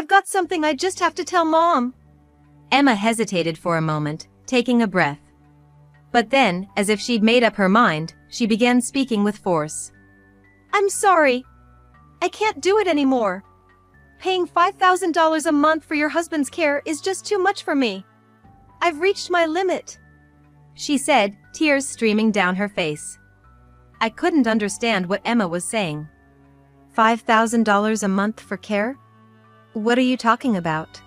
I've got something I just have to tell Mom. Emma hesitated for a moment, taking a breath. But then, as if she'd made up her mind, she began speaking with force. I'm sorry. I can't do it anymore. Paying $5,000 a month for your husband's care is just too much for me. I've reached my limit, she said, tears streaming down her face. I couldn't understand what Emma was saying. $5,000 a month for care? What are you talking about?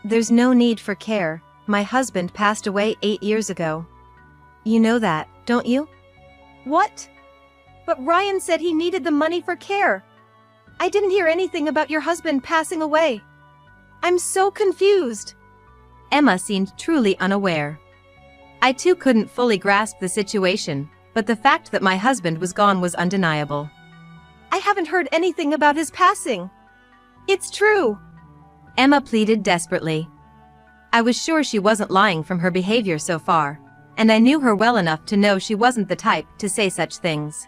There's no need for care. My husband passed away 8 years ago. You know that, don't you? What? But Ryan said he needed the money for care. I didn't hear anything about your husband passing away. I'm so confused. Emma seemed truly unaware. I too couldn't fully grasp the situation, but the fact that my husband was gone was undeniable. I haven't heard anything about his passing. It's true. Emma pleaded desperately. I was sure she wasn't lying from her behavior so far, and I knew her well enough to know she wasn't the type to say such things.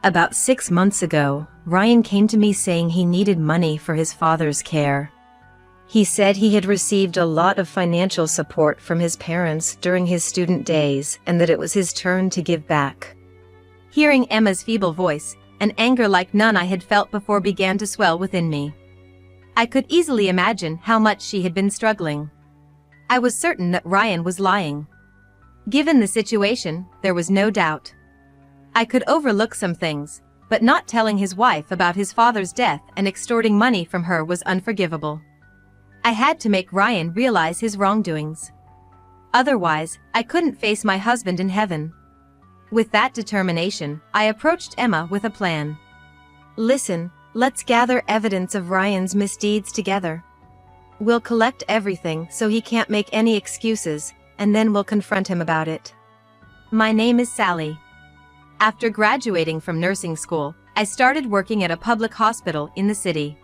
About 6 months ago, Ryan came to me saying he needed money for his father's care. He said he had received a lot of financial support from his parents during his student days and that it was his turn to give back. Hearing Emma's feeble voice, an anger like none I had felt before began to swell within me. I could easily imagine how much she had been struggling. I was certain that Ryan was lying. Given the situation, there was no doubt. I could overlook some things, but not telling his wife about his father's death and extorting money from her was unforgivable. I had to make Ryan realize his wrongdoings. Otherwise, I couldn't face my husband in heaven. With that determination, I approached Emma with a plan. Listen, let's gather evidence of Ryan's misdeeds together. We'll collect everything so he can't make any excuses, and then we'll confront him about it. My name is Sally. After graduating from nursing school, I started working at a public hospital in the city.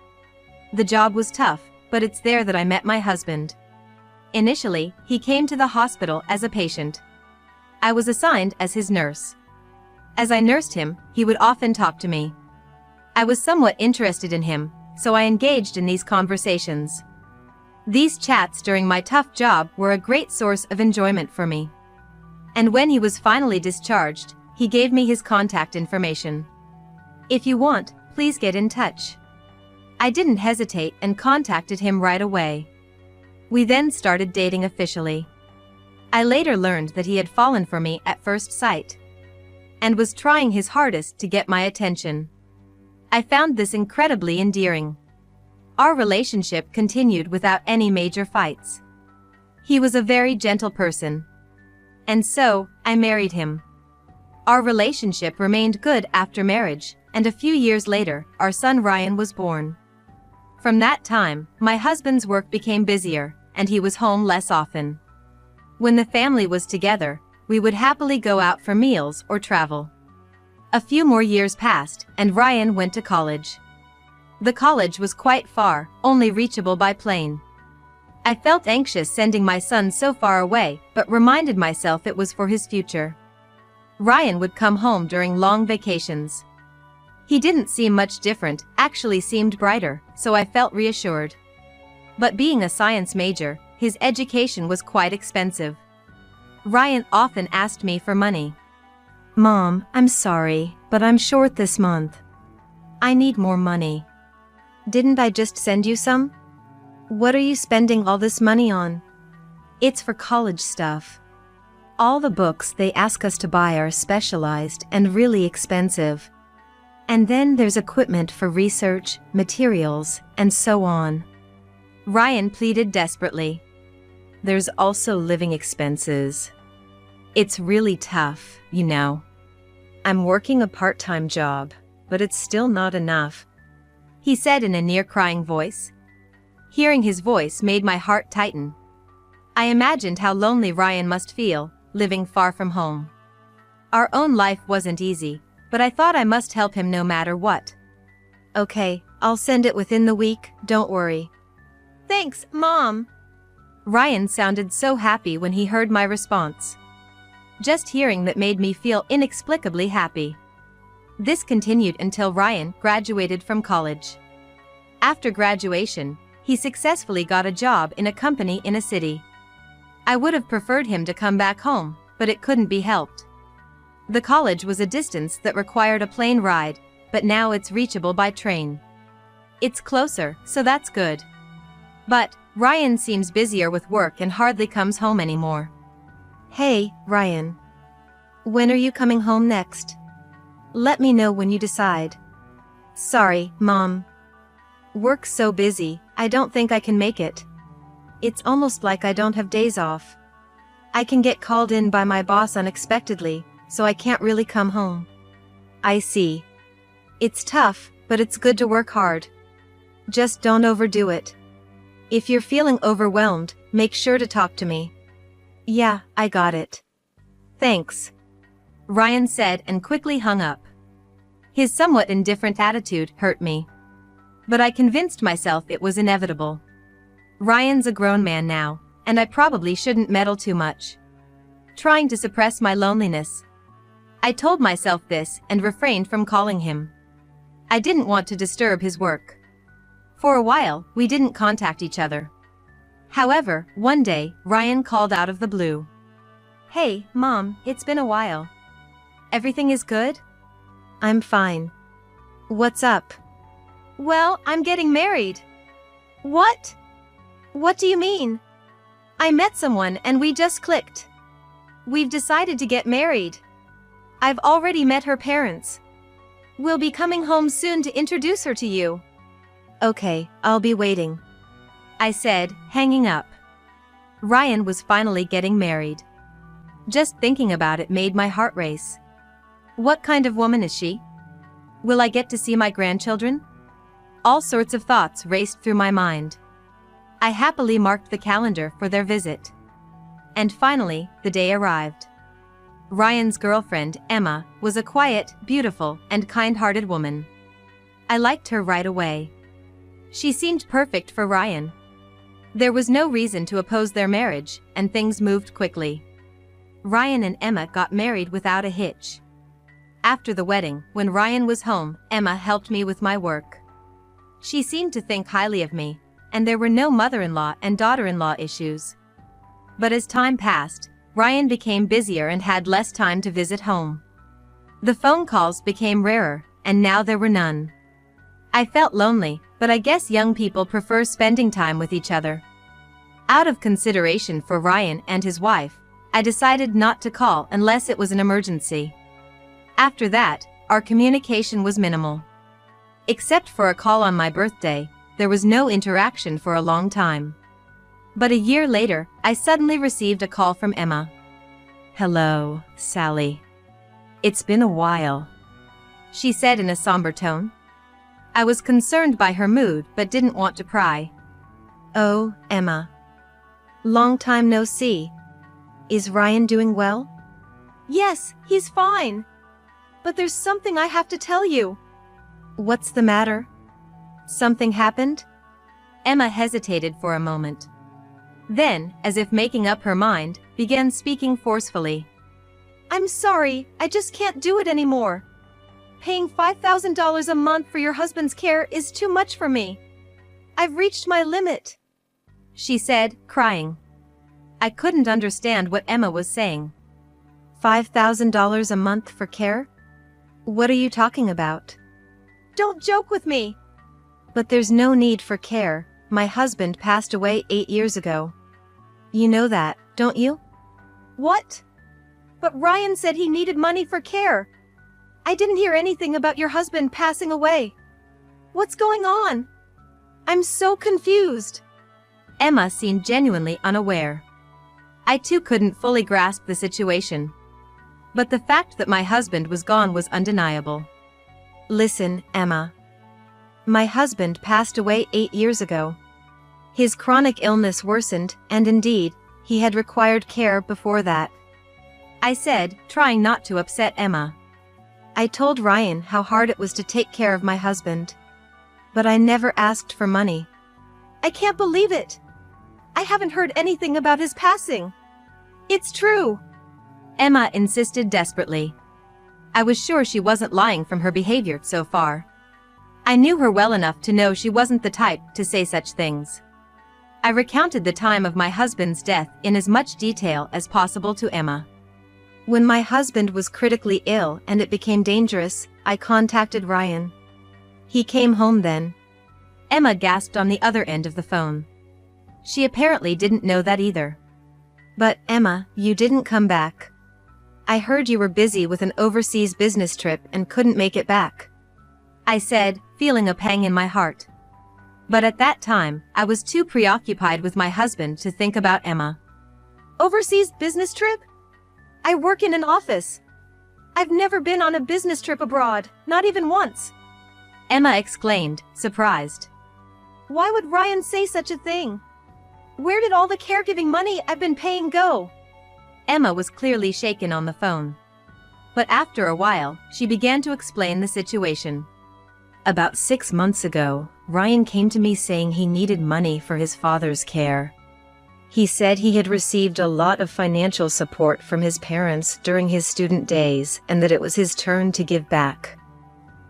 The job was tough, but it's there that I met my husband. Initially, he came to the hospital as a patient. I was assigned as his nurse. As I nursed him, he would often talk to me. I was somewhat interested in him, so I engaged in these conversations. These chats during my tough job were a great source of enjoyment for me. And when he was finally discharged, he gave me his contact information. If you want, please get in touch. I didn't hesitate and contacted him right away. We then started dating officially. I later learned that he had fallen for me at first sight and was trying his hardest to get my attention. I found this incredibly endearing. Our relationship continued without any major fights. He was a very gentle person. And so, I married him. Our relationship remained good after marriage, and a few years later, our son Ryan was born. From that time, my husband's work became busier, and he was home less often. When the family was together, we would happily go out for meals or travel. A few more years passed, and Ryan went to college. The college was quite far, only reachable by plane. I felt anxious sending my son so far away, but reminded myself it was for his future. Ryan would come home during long vacations. He didn't seem much different, actually seemed brighter, so I felt reassured. But being a science major, his education was quite expensive. Ryan often asked me for money. Mom, I'm sorry, but I'm short this month. I need more money. Didn't I just send you some? What are you spending all this money on? It's for college stuff. All the books they ask us to buy are specialized and really expensive. And then there's equipment for research, materials, and so on. Ryan pleaded desperately. There's also living expenses. It's really tough, you know. I'm working a part-time job, but it's still not enough, he said in a near-crying voice. Hearing his voice made my heart tighten. I imagined how lonely Ryan must feel, living far from home. Our own life wasn't easy, but I thought I must help him no matter what. Okay, I'll send it within the week, don't worry. Thanks, Mom. Ryan sounded so happy when he heard my response. Just hearing that made me feel inexplicably happy. This continued until Ryan graduated from college. After graduation, He successfully got a job in a company in a city. I would have preferred him to come back home, but it couldn't be helped. The college was a distance that required a plane ride, but now it's reachable by train. It's closer, so that's good. But Ryan seems busier with work and hardly comes home anymore. Hey, Ryan. When are you coming home next? Let me know when you decide. Sorry, Mom. Work's so busy, I don't think I can make it. It's almost like I don't have days off. I can get called in by my boss unexpectedly, so I can't really come home. I see. It's tough, but it's good to work hard. Just don't overdo it. If you're feeling overwhelmed, make sure to talk to me. Yeah, I got it. Thanks. Ryan said and quickly hung up. His somewhat indifferent attitude hurt me. But I convinced myself it was inevitable. Ryan's a grown man now, and I probably shouldn't meddle too much. Trying to suppress my loneliness, I told myself this and refrained from calling him. I didn't want to disturb his work. For a while, we didn't contact each other. However, one day, Ryan called out of the blue. Hey, Mom, it's been a while. Everything is good? I'm fine. What's up? Well, I'm getting married. What? What do you mean? I met someone and we just clicked. We've decided to get married. I've already met her parents. We'll be coming home soon to introduce her to you. Okay, I'll be waiting. I said, hanging up. Ryan was finally getting married. Just thinking about it made my heart race. What kind of woman is she? Will I get to see my grandchildren? All sorts of thoughts raced through my mind. I happily marked the calendar for their visit. And finally, the day arrived. Ryan's girlfriend, Emma, was a quiet, beautiful, and kind-hearted woman. I liked her right away. She seemed perfect for Ryan. There was no reason to oppose their marriage, and things moved quickly. Ryan and Emma got married without a hitch. After the wedding, when Ryan was home, Emma helped me with my work. She seemed to think highly of me, and there were no mother-in-law and daughter-in-law issues. But as time passed, Ryan became busier and had less time to visit home. The phone calls became rarer, and now there were none. I felt lonely, but I guess young people prefer spending time with each other. Out of consideration for Ryan and his wife, I decided not to call unless it was an emergency. After that, our communication was minimal. Except for a call on my birthday, there was no interaction for a long time. But a year later, I suddenly received a call from Emma. Hello, Sally. It's been a while, she said in a somber tone. I was concerned by her mood but didn't want to pry. Oh, Emma. Long time no see. Is Ryan doing well? Yes, he's fine. But there's something I have to tell you. What's the matter? Something happened? Emma hesitated for a moment. Then, as if making up her mind, began speaking forcefully. I'm sorry, I just can't do it anymore. Paying $5,000 a month for your husband's care is too much for me. I've reached my limit, she said, crying. I couldn't understand what Emma was saying. $5,000 a month for care? What are you talking about? Don't joke with me. But there's no need for care. My husband passed away 8 years ago. You know that, don't you? What? But Ryan said he needed money for care. I didn't hear anything about your husband passing away. What's going on? I'm so confused. Emma seemed genuinely unaware. I too couldn't fully grasp the situation. But the fact that my husband was gone was undeniable. Listen, Emma. My husband passed away 8 years ago. His chronic illness worsened, and indeed, he had required care before that. I said, trying not to upset Emma. I told Ryan how hard it was to take care of my husband. But I never asked for money. I can't believe it. I haven't heard anything about his passing. It's true. Emma insisted desperately. I was sure she wasn't lying from her behavior so far. I knew her well enough to know she wasn't the type to say such things. I recounted the time of my husband's death in as much detail as possible to Emma. When my husband was critically ill and it became dangerous, I contacted Ryan. He came home then. Emma gasped on the other end of the phone. She apparently didn't know that either. But, Emma, you didn't come back. I heard you were busy with an overseas business trip and couldn't make it back, I said, feeling a pang in my heart. But at that time, I was too preoccupied with my husband to think about Emma. Overseas business trip? I work in an office. I've never been on a business trip abroad, not even once, Emma exclaimed, surprised. Why would Ryan say such a thing? Where did all the caregiving money I've been paying go? Emma was clearly shaken on the phone. But after a while, she began to explain the situation. About 6 months ago, Ryan came to me saying he needed money for his father's care. He said he had received a lot of financial support from his parents during his student days and that it was his turn to give back.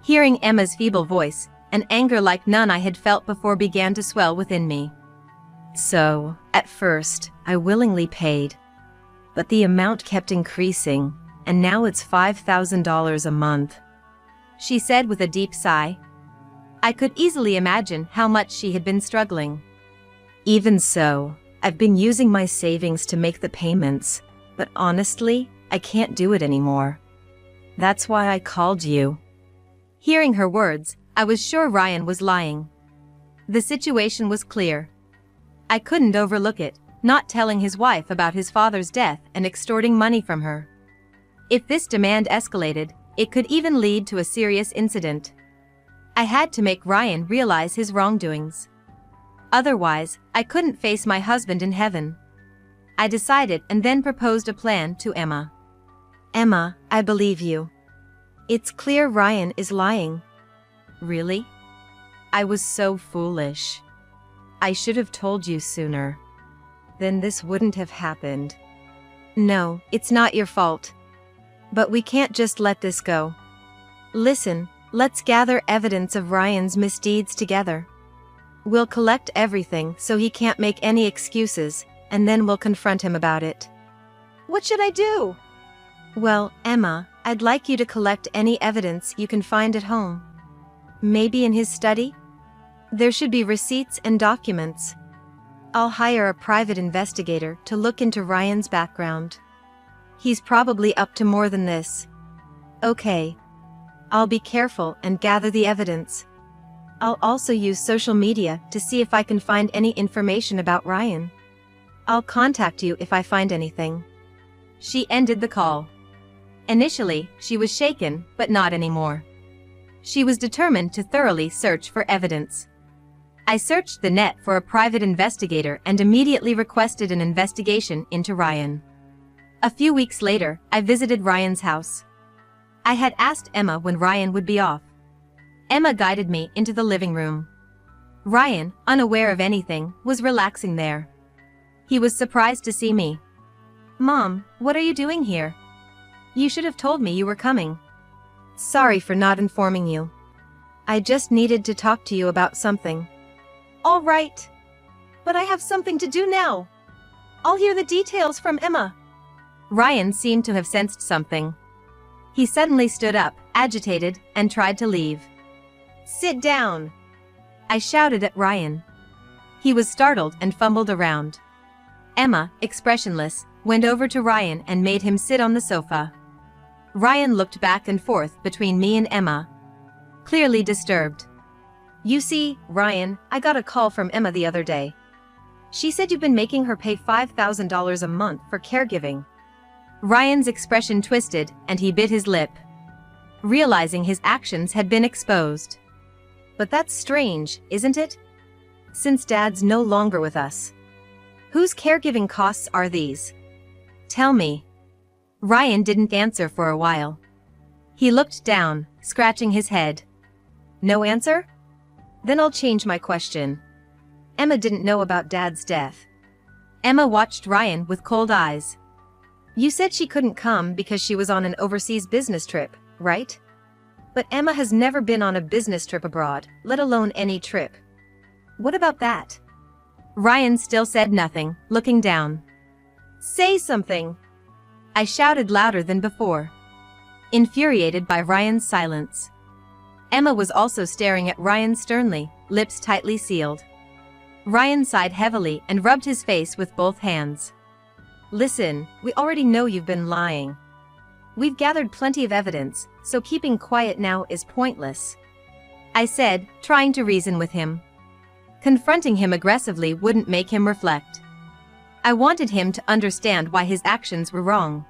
Hearing Emma's feeble voice, an anger like none I had felt before began to swell within me. So, at first, I willingly paid. But the amount kept increasing, and now it's $5,000 a month, she said with a deep sigh. I could easily imagine how much she had been struggling. Even so, I've been using my savings to make the payments, but honestly, I can't do it anymore. That's why I called you. Hearing her words, I was sure Ryan was lying. The situation was clear. I couldn't overlook it, not telling his wife about his father's death and extorting money from her. If this demand escalated, it could even lead to a serious incident. I had to make Ryan realize his wrongdoings. Otherwise, I couldn't face my husband in heaven. I decided and then proposed a plan to Emma. Emma, I believe you. It's clear Ryan is lying. Really? I was so foolish. I should have told you sooner. Then this wouldn't have happened. No, it's not your fault. But we can't just let this go. Listen, let's gather evidence of Ryan's misdeeds together. We'll collect everything so he can't make any excuses, and then we'll confront him about it. What should I do? Well, Emma, I'd like you to collect any evidence you can find at home. Maybe in his study? There should be receipts and documents. I'll hire a private investigator to look into Ryan's background. He's probably up to more than this. Okay. I'll be careful and gather the evidence. I'll also use social media to see if I can find any information about Ryan. I'll contact you if I find anything. She ended the call. Initially, she was shaken, but not anymore. She was determined to thoroughly search for evidence. I searched the net for a private investigator and immediately requested an investigation into Ryan. A few weeks later, I visited Ryan's house. I had asked Emma when Ryan would be off. Emma guided me into the living room. Ryan, unaware of anything, was relaxing there. He was surprised to see me. Mom, what are you doing here? You should have told me you were coming. Sorry for not informing you. I just needed to talk to you about something. All right. But I have something to do now. I'll hear the details from Emma. Ryan seemed to have sensed something. He suddenly stood up, agitated, and tried to leave. Sit down, I shouted at Ryan. He was startled and fumbled around. Emma, expressionless, went over to Ryan and made him sit on the sofa. Ryan looked back and forth between me and Emma, clearly disturbed. You see, Ryan, I got a call from Emma the other day. She said you've been making her pay $5,000 a month for caregiving. Ryan's expression twisted and he bit his lip, realizing his actions had been exposed. But that's strange, isn't it? Since Dad's no longer with us. Whose caregiving costs are these? Tell me. Ryan didn't answer for a while. He looked down, scratching his head. No answer? Then I'll change my question. Emma didn't know about Dad's death. Emma watched Ryan with cold eyes. You said she couldn't come because she was on an overseas business trip, right? But Emma has never been on a business trip abroad, let alone any trip. What about that? Ryan still said nothing, looking down. Say something! I shouted louder than before, infuriated by Ryan's silence. Emma was also staring at Ryan sternly, lips tightly sealed. Ryan sighed heavily and rubbed his face with both hands. Listen, we already know you've been lying. We've gathered plenty of evidence, so keeping quiet now is pointless, I said, trying to reason with him. Confronting him aggressively wouldn't make him reflect. I wanted him to understand why his actions were wrong.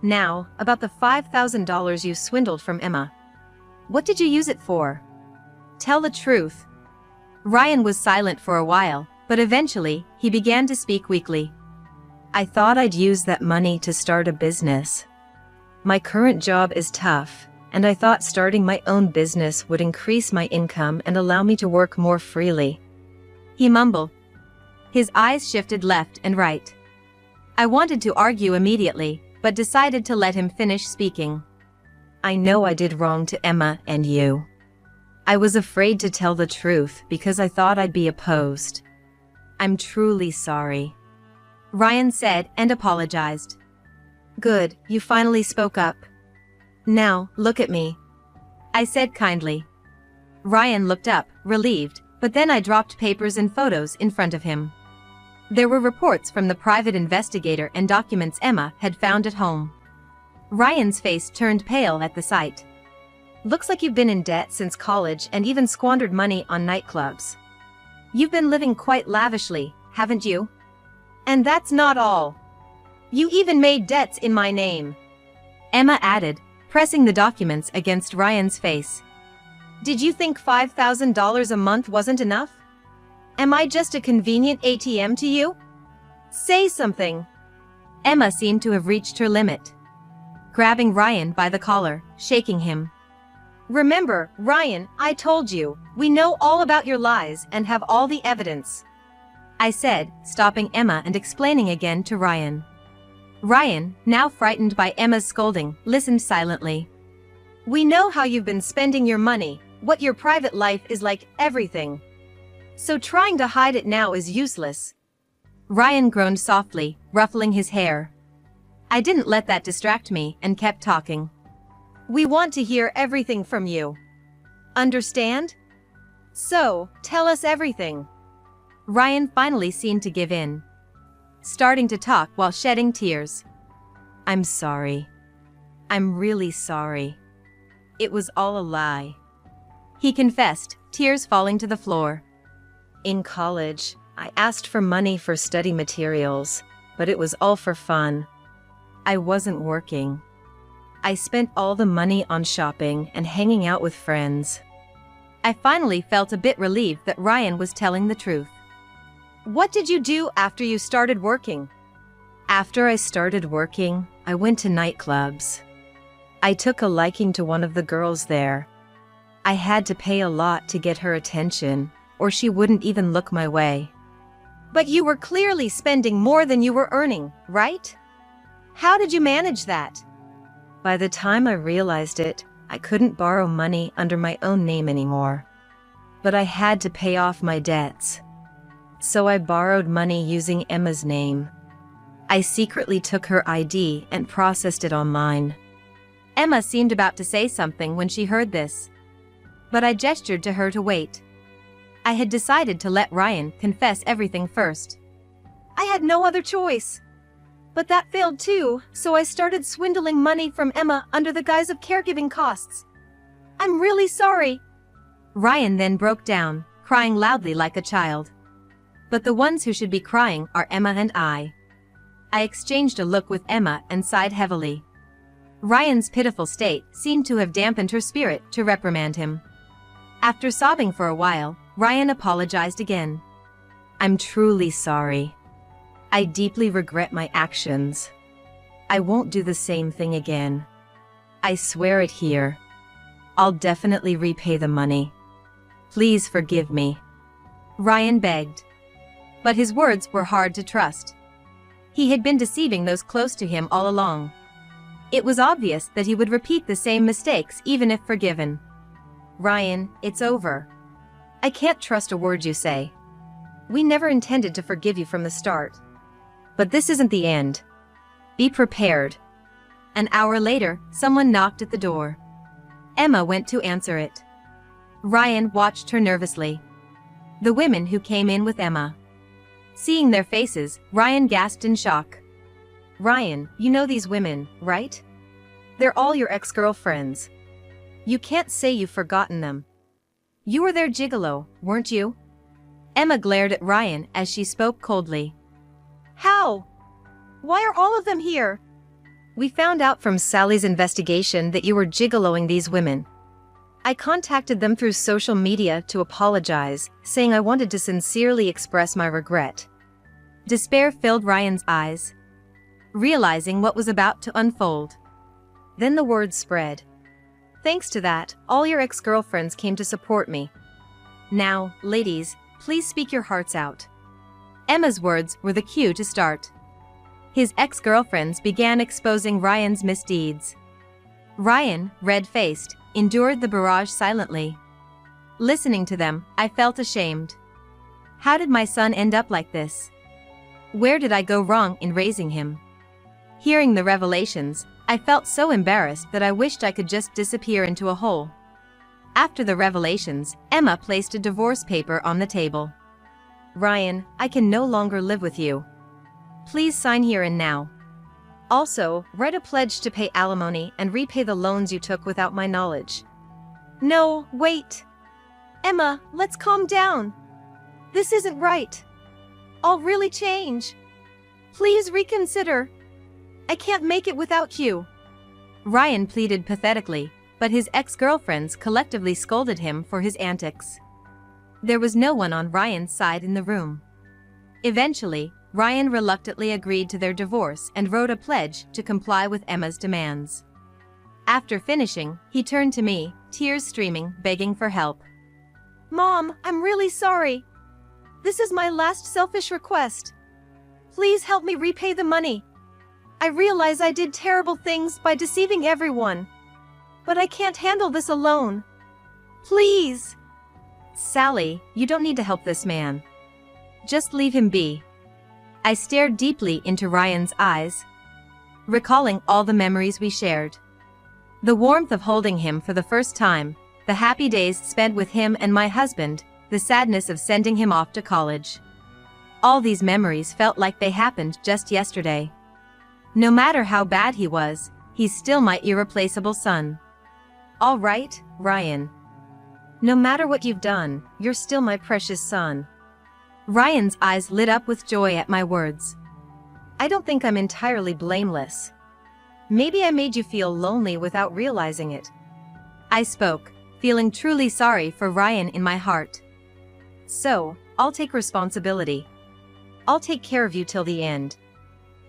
Now, about the $5,000 you swindled from Emma. What did you use it for? Tell the truth. Ryan was silent for a while, but eventually, he began to speak weakly. I thought I'd use that money to start a business. My current job is tough, and I thought starting my own business would increase my income and allow me to work more freely. He mumbled. His eyes shifted left and right. I wanted to argue immediately, but decided to let him finish speaking. I know I did wrong to Emma and you. I was afraid to tell the truth because I thought I'd be opposed. I'm truly sorry, Ryan said and apologized. Good, you finally spoke up. Now, look at me, I said kindly. Ryan looked up, relieved, but then I dropped papers and photos in front of him. There were reports from the private investigator and documents Emma had found at home. Ryan's face turned pale at the sight. Looks like you've been in debt since college and even squandered money on nightclubs. You've been living quite lavishly, haven't you? And that's not all. You even made debts in my name, Emma added, pressing the documents against Ryan's face. Did you think $5,000 a month wasn't enough? Am I just a convenient ATM to you? Say something. Emma seemed to have reached her limit, grabbing Ryan by the collar, shaking him. Remember, Ryan, I told you, we know all about your lies and have all the evidence, I said, stopping Emma and explaining again to Ryan. Ryan, now frightened by Emma's scolding, listened silently. We know how you've been spending your money, what your private life is like, everything. So trying to hide it now is useless. Ryan groaned softly, ruffling his hair. I didn't let that distract me and kept talking. We want to hear everything from you. Understand? So, tell us everything. Ryan finally seemed to give in, starting to talk while shedding tears. I'm sorry. I'm really sorry. It was all a lie, he confessed, tears falling to the floor. In college, I asked for money for study materials, but it was all for fun. I wasn't working. I spent all the money on shopping and hanging out with friends. I finally felt a bit relieved that Ryan was telling the truth. What did you do after you started working? After I started working, I went to nightclubs. I took a liking to one of the girls there. I had to pay a lot to get her attention, or she wouldn't even look my way. But you were clearly spending more than you were earning, right? How did you manage that? By the time I realized it, I couldn't borrow money under my own name anymore. But I had to pay off my debts. So I borrowed money using Emma's name. I secretly took her ID and processed it online. Emma seemed about to say something when she heard this, but I gestured to her to wait. I had decided to let Ryan confess everything first. I had no other choice. But that failed too, so I started swindling money from Emma under the guise of caregiving costs. I'm really sorry. Ryan then broke down, crying loudly like a child. But the ones who should be crying are Emma and I. I exchanged a look with Emma and sighed heavily. Ryan's pitiful state seemed to have dampened her spirit to reprimand him. After sobbing for a while, Ryan apologized again. I'm truly sorry. I deeply regret my actions. I won't do the same thing again. I swear it here. I'll definitely repay the money. Please forgive me, Ryan begged. But his words were hard to trust. He had been deceiving those close to him all along. It was obvious that he would repeat the same mistakes even if forgiven. Ryan, it's over. I can't trust a word you say. We never intended to forgive you from the start. But this isn't the end. Be prepared. An hour later, someone knocked at the door. Emma went to answer it. Ryan watched her nervously. The women who came in with Emma. Seeing their faces, Ryan gasped in shock. Ryan, you know these women, right? They're all your ex-girlfriends. You can't say you've forgotten them. You were their gigolo, weren't you? Emma glared at Ryan as she spoke coldly. How? Why are all of them here? We found out from Sally's investigation that you were gigoloing these women. I contacted them through social media to apologize, saying I wanted to sincerely express my regret. Despair filled Ryan's eyes, realizing what was about to unfold. Then the word spread. Thanks to that, all your ex-girlfriends came to support me. Now, ladies, please speak your hearts out. Emma's words were the cue to start. His ex-girlfriends began exposing Ryan's misdeeds. Ryan, red-faced, endured the barrage silently. Listening to them, I felt ashamed. How did my son end up like this? Where did I go wrong in raising him? Hearing the revelations, I felt so embarrassed that I wished I could just disappear into a hole. After the revelations, Emma placed a divorce paper on the table. Ryan, I can no longer live with you. Please sign here and now. Also, write a pledge to pay alimony and repay the loans you took without my knowledge. No, wait. Emma, let's calm down. This isn't right. I'll really change. Please reconsider. I can't make it without you. Ryan pleaded pathetically, but his ex-girlfriends collectively scolded him for his antics. There was no one on Ryan's side in the room. Eventually, Ryan reluctantly agreed to their divorce and wrote a pledge to comply with Emma's demands. After finishing, he turned to me, tears streaming, begging for help. Mom, I'm really sorry. This is my last selfish request. Please help me repay the money. I realize I did terrible things by deceiving everyone. But I can't handle this alone. Please. Sally, you don't need to help this man. Just leave him be. I stared deeply into Ryan's eyes, recalling all the memories we shared. The warmth of holding him for the first time, the happy days spent with him and my husband, the sadness of sending him off to college. All these memories felt like they happened just yesterday. No matter how bad he was, he's still my irreplaceable son. All right, Ryan. No matter what you've done, you're still my precious son. Ryan's eyes lit up with joy at my words. I don't think I'm entirely blameless. Maybe I made you feel lonely without realizing it. I spoke, feeling truly sorry for Ryan in my heart. So, I'll take responsibility. I'll take care of you till the end.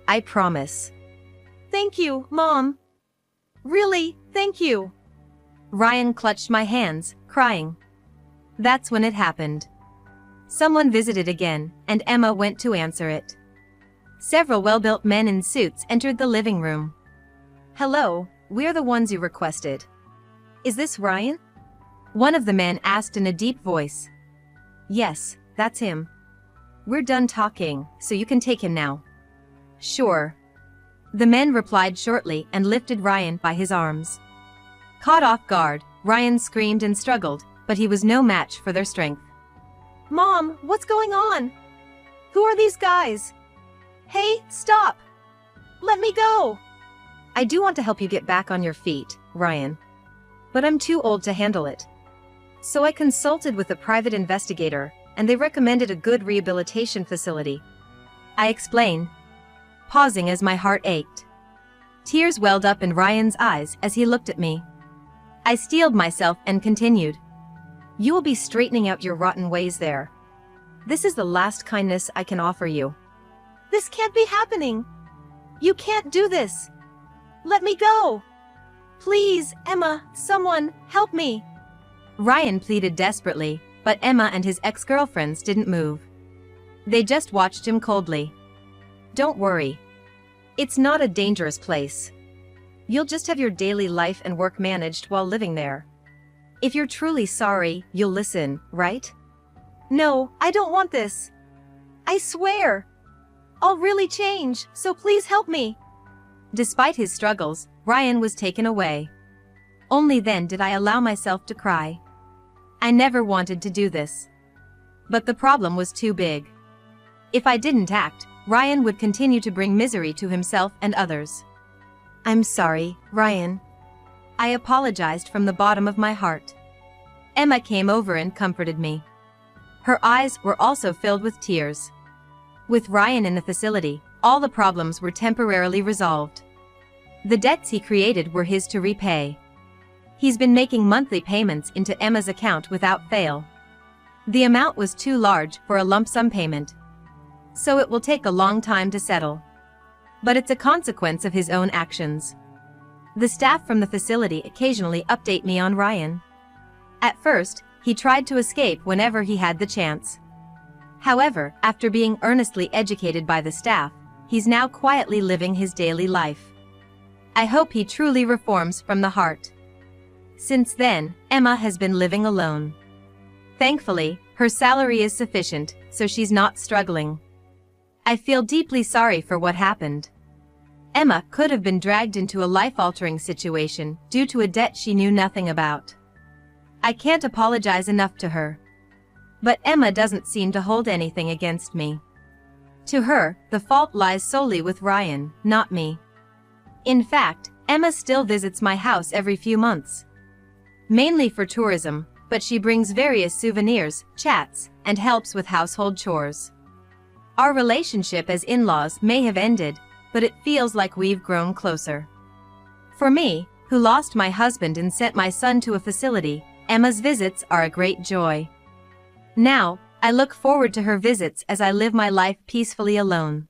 I promise. Thank you, Mom. Really, thank you. Ryan clutched my hands, crying. That's when it happened. Someone visited again, and Emma went to answer it. Several well-built men in suits entered the living room. Hello, we're the ones you requested. Is this Ryan? One of the men asked in a deep voice. Yes, that's him. We're done talking, so you can take him now. Sure. The men replied shortly and lifted Ryan by his arms. Caught off guard, Ryan screamed and struggled, but he was no match for their strength. Mom, what's going on? Who are these guys? Hey, stop! Let me go! I do want to help you get back on your feet, Ryan. But I'm too old to handle it. So I consulted with a private investigator, and they recommended a good rehabilitation facility. I explained, pausing as my heart ached. Tears welled up in Ryan's eyes as he looked at me. I steeled myself and continued. You will be straightening out your rotten ways there. This is the last kindness I can offer you. This can't be happening. You can't do this. Let me go. Please, Emma, someone, help me. Ryan pleaded desperately, but Emma and his ex-girlfriends didn't move. They just watched him coldly. Don't worry. It's not a dangerous place. You'll just have your daily life and work managed while living there. If you're truly sorry, you'll listen, right? No, I don't want this. I swear. I'll really change, so please help me. Despite his struggles, Ryan was taken away. Only then did I allow myself to cry. I never wanted to do this. But the problem was too big. If I didn't act, Ryan would continue to bring misery to himself and others. I'm sorry, Ryan. I apologized from the bottom of my heart. Emma came over and comforted me. Her eyes were also filled with tears. With Ryan in the facility, all the problems were temporarily resolved. The debts he created were his to repay. He's been making monthly payments into Emma's account without fail. The amount was too large for a lump sum payment, so it will take a long time to settle. But it's a consequence of his own actions. The staff from the facility occasionally update me on Ryan. At first, he tried to escape whenever he had the chance. However, after being earnestly educated by the staff, he's now quietly living his daily life. I hope he truly reforms from the heart. Since then, Emma has been living alone. Thankfully, her salary is sufficient, so she's not struggling. I feel deeply sorry for what happened. Emma could have been dragged into a life-altering situation due to a debt she knew nothing about. I can't apologize enough to her. But Emma doesn't seem to hold anything against me. To her, the fault lies solely with Ryan, not me. In fact, Emma still visits my house every few months. Mainly for tourism, but she brings various souvenirs, chats, and helps with household chores. Our relationship as in-laws may have ended, but it feels like we've grown closer. For me, who lost my husband and sent my son to a facility, Emma's visits are a great joy. Now, I look forward to her visits as I live my life peacefully alone.